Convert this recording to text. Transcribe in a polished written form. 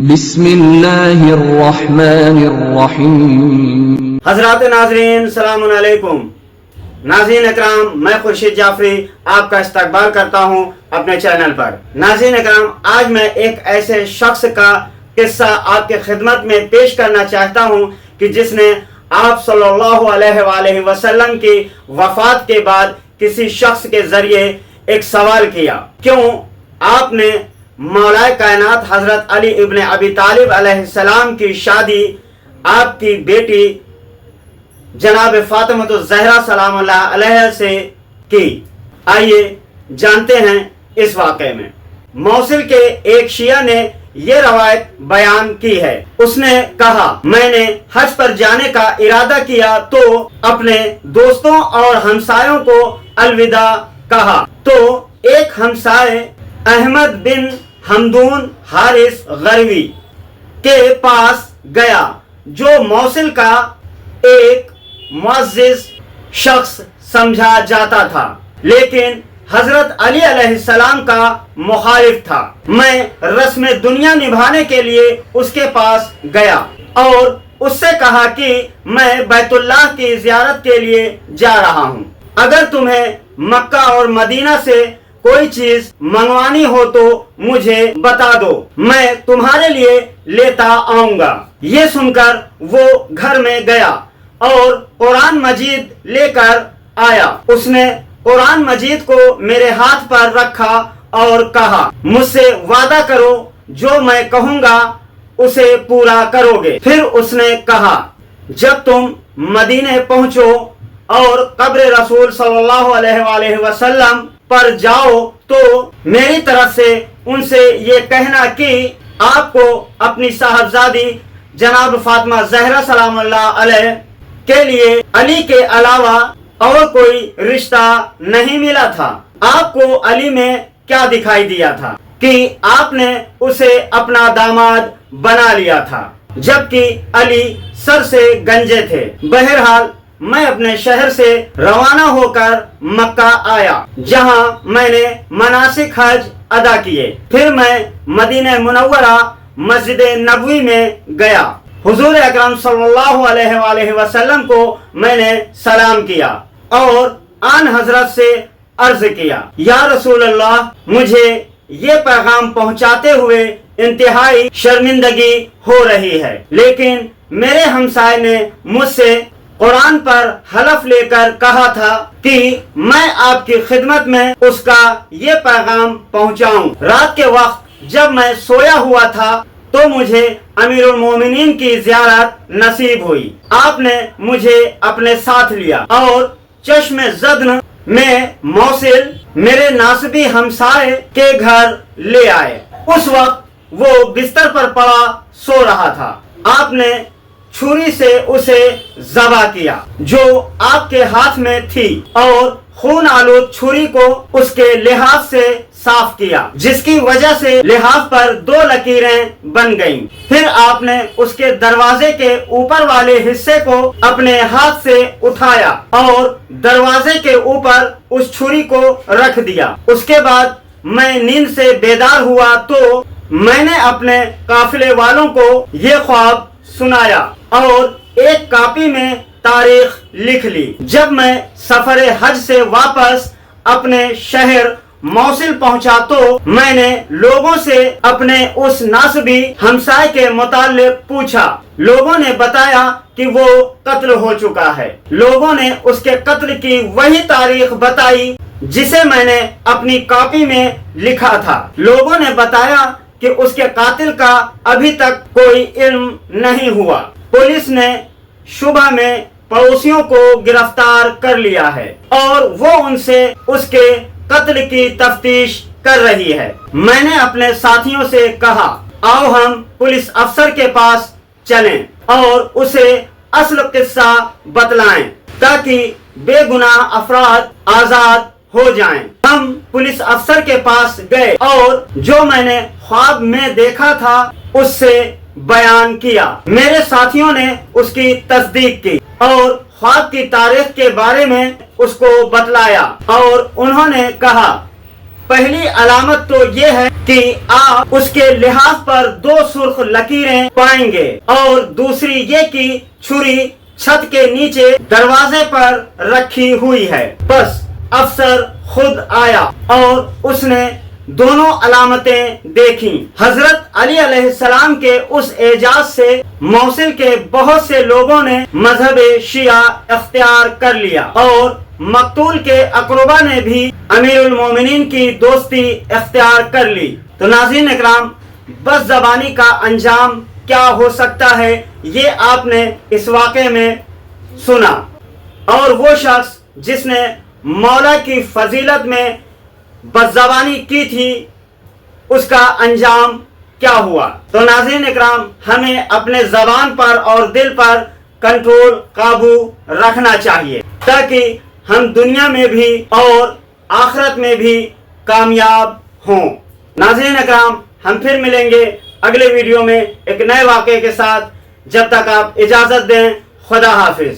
بسم اللہ الرحمن الرحیم۔ حضرات ناظرین السلام علیکم۔ ناظرین اکرام، میں خورشید جعفری آپ کا استقبال کرتا ہوں اپنے چینل پر۔ ناظرین اکرام، آج میں ایک ایسے شخص کا قصہ آپ کے خدمت میں پیش کرنا چاہتا ہوں کہ جس نے آپ صلی اللہ علیہ وآلہ وسلم کی وفات کے بعد کسی شخص کے ذریعے ایک سوال کیا، کیوں آپ نے مولا کائنات حضرت علی ابن ابی طالب علیہ السلام کی شادی آپ کی بیٹی جناب فاطمہ الزہرا سلام اللہ علیہ سے کی؟ آئیے جانتے ہیں اس واقعے میں۔ موصل کے ایک شیعہ نے یہ روایت بیان کی ہے۔ اس نے کہا، میں نے حج پر جانے کا ارادہ کیا تو اپنے دوستوں اور ہمسایوں کو الوداع کہا، تو ایک ہمسائے احمد بن حمدون حارث غروی کے پاس گیا، جو موصل کا ایک معزز شخص سمجھا جاتا تھا، لیکن حضرت علی علیہ السلام کا مخالف تھا۔ میں رسم دنیا نبھانے کے لیے اس کے پاس گیا اور اس سے کہا کہ میں بیت اللہ کی زیارت کے لیے جا رہا ہوں، اگر تمہیں مکہ اور مدینہ سے کوئی چیز منگوانی ہو تو مجھے بتا دو، میں تمہارے لیے لیتا آؤں گا۔ یہ سن کر وہ گھر میں گیا اور قرآن مجید لے کر آیا۔ اس نے قرآن مجید کو میرے ہاتھ پر رکھا اور کہا، مجھ سے وعدہ کرو، جو میں کہوں گا اسے پورا کرو گے۔ پھر اس نے کہا، جب تم مدینے پہنچو اور قبر رسول صلی اللہ علیہ وآلہ وسلم پر جاؤ تو میری طرف سے ان سے یہ کہنا کہ آپ کو اپنی صاحبزادی جناب فاطمہ زہرا سلام اللہ علیہ کے لیے علی کے علاوہ اور کوئی رشتہ نہیں ملا تھا۔ آپ کو علی میں کیا دکھائی دیا تھا کہ آپ نے اسے اپنا داماد بنا لیا تھا، جبکہ علی سر سے گنجے تھے۔ بہرحال میں اپنے شہر سے روانہ ہو کر مکہ آیا، جہاں میں نے مناسک حج ادا کیے۔ پھر میں مدینہ منورہ مسجد نبوی میں گیا۔ حضور اکرم صلی اللہ علیہ وآلہ وسلم کو میں نے سلام کیا اور آن حضرت سے عرض کیا، یا رسول اللہ، مجھے یہ پیغام پہنچاتے ہوئے انتہائی شرمندگی ہو رہی ہے، لیکن میرے ہمسائے نے مجھ سے قرآن پر حلف لے کر کہا تھا کہ میں آپ کی خدمت میں اس کا یہ پیغام پہنچاؤں۔ رات کے وقت جب میں سویا ہوا تھا تو مجھے امیر المومنین کی زیارت نصیب ہوئی۔ آپ نے مجھے اپنے ساتھ لیا اور چشم زدن میں موصل میرے ناسبی ہمسائے کے گھر لے آئے۔ اس وقت وہ بستر پر پڑا سو رہا تھا۔ آپ نے چھری سے اسے ذبح کیا جو آپ کے ہاتھ میں تھی، اور خون آلود چھری کو اس کے لحاف سے صاف کیا، جس کی وجہ سے لحاف پر 2 لکیریں بن گئیں۔ پھر آپ نے اس کے دروازے کے اوپر والے حصے کو اپنے ہاتھ سے اٹھایا اور دروازے کے اوپر اس چھری کو رکھ دیا۔ اس کے بعد میں نیند سے بیدار ہوا تو میں نے اپنے قافلے والوں کو یہ خواب سنایا اور ایک کاپی میں تاریخ لکھ لی۔ جب میں سفر حج سے واپس اپنے شہر موصل پہنچا تو میں نے لوگوں سے اپنے اس ناسبی ہمسائے کے متعلق پوچھا۔ لوگوں نے بتایا کہ وہ قتل ہو چکا ہے۔ لوگوں نے اس کے قتل کی وہی تاریخ بتائی جسے میں نے اپنی کاپی میں لکھا تھا۔ لوگوں نے بتایا کہ اس کے قاتل کا ابھی تک کوئی علم نہیں ہوا۔ پولیس نے شبہ میں پڑوسیوں کو گرفتار کر لیا ہے اور وہ ان سے اس کے قتل کی تفتیش کر رہی ہے۔ میں نے اپنے ساتھیوں سے کہا، آؤ ہم پولیس افسر کے پاس چلیں اور اسے اصل قصہ بتلائیں تاکہ بے گناہ افراد آزاد ہو جائیں۔ ہم پولیس افسر کے پاس گئے اور جو میں نے خواب میں دیکھا تھا اس سے بیان کیا۔ میرے ساتھیوں نے اس کی تصدیق کی اور خواب کی تاریخ کے بارے میں اس کو بتلایا، اور انہوں نے کہا، پہلی علامت تو یہ ہے کہ آپ اس کے لحاظ پر 2 سرخ لکیریں پائیں گے، اور دوسری یہ کہ چھری چھت کے نیچے دروازے پر رکھی ہوئی ہے۔ بس افسر خود آیا اور اس نے دونوں علامتیں دیکھیں۔ حضرت علی علیہ السلام کے اس اعجاز سے موصل کے بہت سے لوگوں نے مذہب شیعہ اختیار کر لیا، اور مقتول کے اقربا نے بھی امیر المومنین کی دوستی اختیار کر لی۔ تو ناظرین اکرام، بس زبانی کا انجام کیا ہو سکتا ہے یہ آپ نے اس واقعے میں سنا، اور وہ شخص جس نے مولا کی فضیلت میں بس زبانی کی تھی اس کا انجام کیا ہوا۔ تو ناظرین اکرام، ہمیں اپنے زبان پر اور دل پر کنٹرول، قابو رکھنا چاہیے تاکہ ہم دنیا میں بھی اور آخرت میں بھی کامیاب ہوں۔ ناظرین اکرام، ہم پھر ملیں گے اگلے ویڈیو میں ایک نئے واقعے کے ساتھ۔ جب تک آپ اجازت دیں، خدا حافظ۔